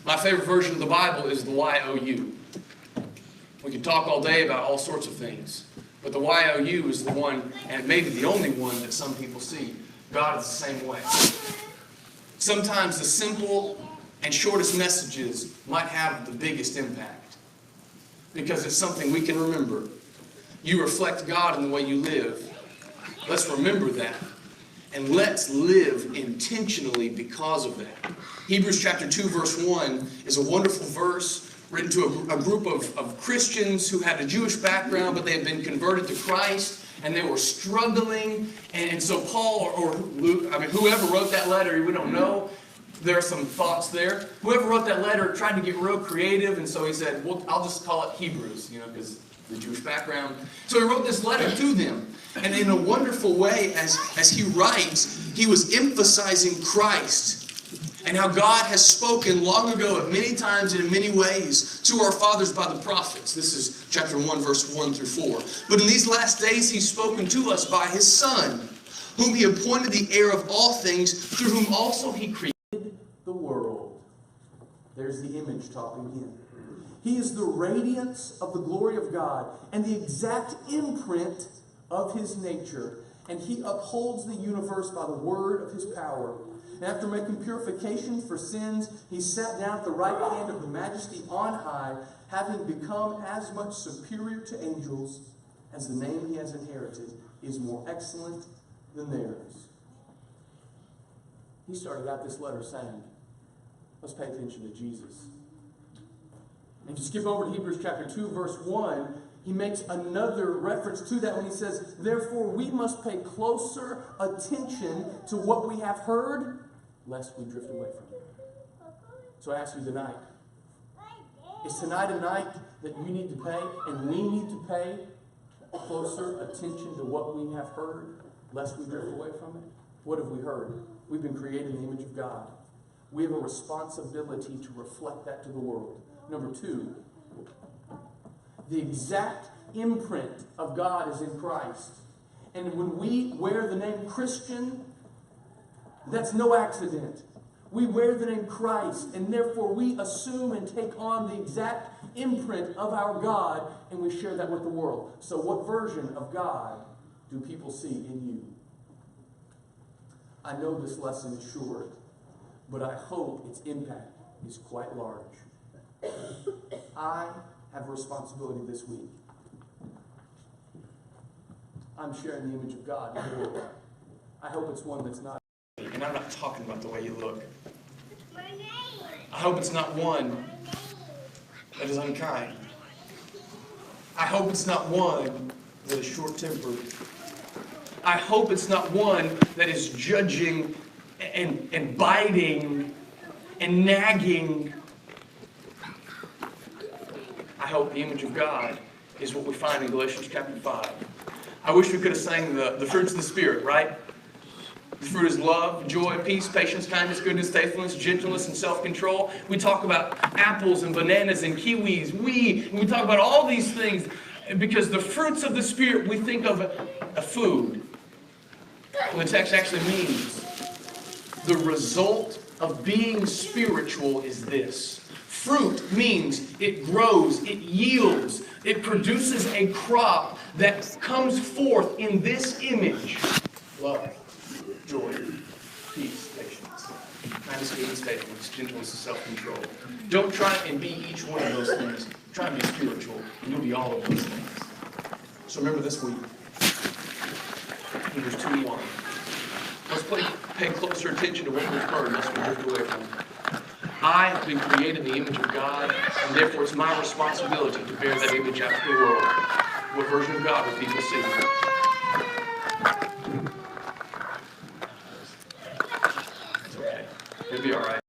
My favorite version of the Bible is the Y-O-U. We can talk all day about all sorts of things, but the Y-O-U is the one, and maybe the only one, that some people see. God is the same way. Sometimes the simple and shortest messages might have the biggest impact because it's something we can remember. You reflect God in the way you live. Let's remember that. And let's live intentionally because of that. Hebrews chapter 2, verse 1 is a wonderful verse written to a group of Christians who had a Jewish background, but they had been converted to Christ, and they were struggling. And so Paul or Luke, whoever wrote that letter, we don't know. There are some thoughts there. Whoever wrote that letter tried to get real creative, and so he said, well, I'll just call it Hebrews, because the Jewish background. So he wrote this letter to them. And in a wonderful way, as he writes, he was emphasizing Christ and how God has spoken long ago at many times and in many ways to our fathers by the prophets. This is chapter 1, verse 1 through 4. But in these last days he's spoken to us by his Son, whom he appointed the heir of all things, through whom also he created the world. There's the image talking again. He is the radiance of the glory of God and the exact imprint of his nature, and he upholds the universe by the word of his power. And after making purification for sins, he sat down at the right hand of the Majesty on high, having become as much superior to angels as the name he has inherited is more excellent than theirs. He started out this letter saying, let's pay attention to Jesus. And if you skip over to Hebrews chapter 2, verse 1, he makes another reference to that when he says, therefore we must pay closer attention to what we have heard, lest we drift away from it. So I ask you tonight, is tonight a night that you need to pay and we need to pay closer attention to what we have heard, lest we drift away from it? What have we heard? We've been created in the image of God. We have a responsibility to reflect that to the world. Number 2, the exact imprint of God is in Christ. And when we wear the name Christian, that's no accident. We wear the name Christ, and therefore we assume and take on the exact imprint of our God, and we share that with the world. So what version of God do people see in you? I know this lesson is short, but I hope its impact is quite large. I have a responsibility this week. I'm sharing the image of God in the world. I hope it's one that's not. And I'm not talking about the way you look. I hope it's not one that is unkind. I hope it's not one that is short-tempered. I hope it's not one that is judging and biting and nagging. I hope the image of God is what we find in Galatians chapter 5. I wish we could have sang the fruits of the Spirit, right? The fruit is love, joy, peace, patience, kindness, goodness, faithfulness, gentleness, and self-control. We talk about apples and bananas and kiwis. We talk about all these things because the fruits of the Spirit we think of a food. Well, the text actually means the result of being spiritual is this. Fruit means it grows, it yields, it produces a crop that comes forth in this image. Love, joy, peace, patience, kindness, goodness, faithfulness, gentleness, and self-control. Don't try and be each one of those things. Try and be spiritual, and you'll be all of those things. So remember this week, Hebrews 2:1. Let's pay closer attention to what we've heard, lest we drift away from it. I have been created in the image of God, and therefore it's my responsibility to bear that image out to the world. What version of God will people see? It's okay. It'll be all right.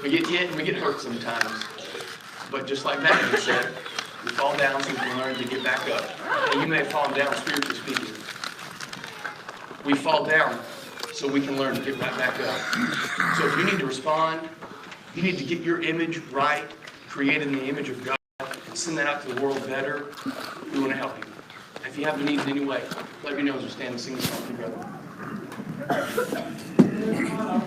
We get hit and we get hurt sometimes. But just like Matthew said, we fall down so we can learn to get back up. And you may have fallen down spiritually speaking. We fall down so we can learn to get right back up. So if you need to respond, you need to get your image right, created in the image of God, and send that out to the world better, we want to help you. If you have a need in any way, let me know as we stand and sing this song together.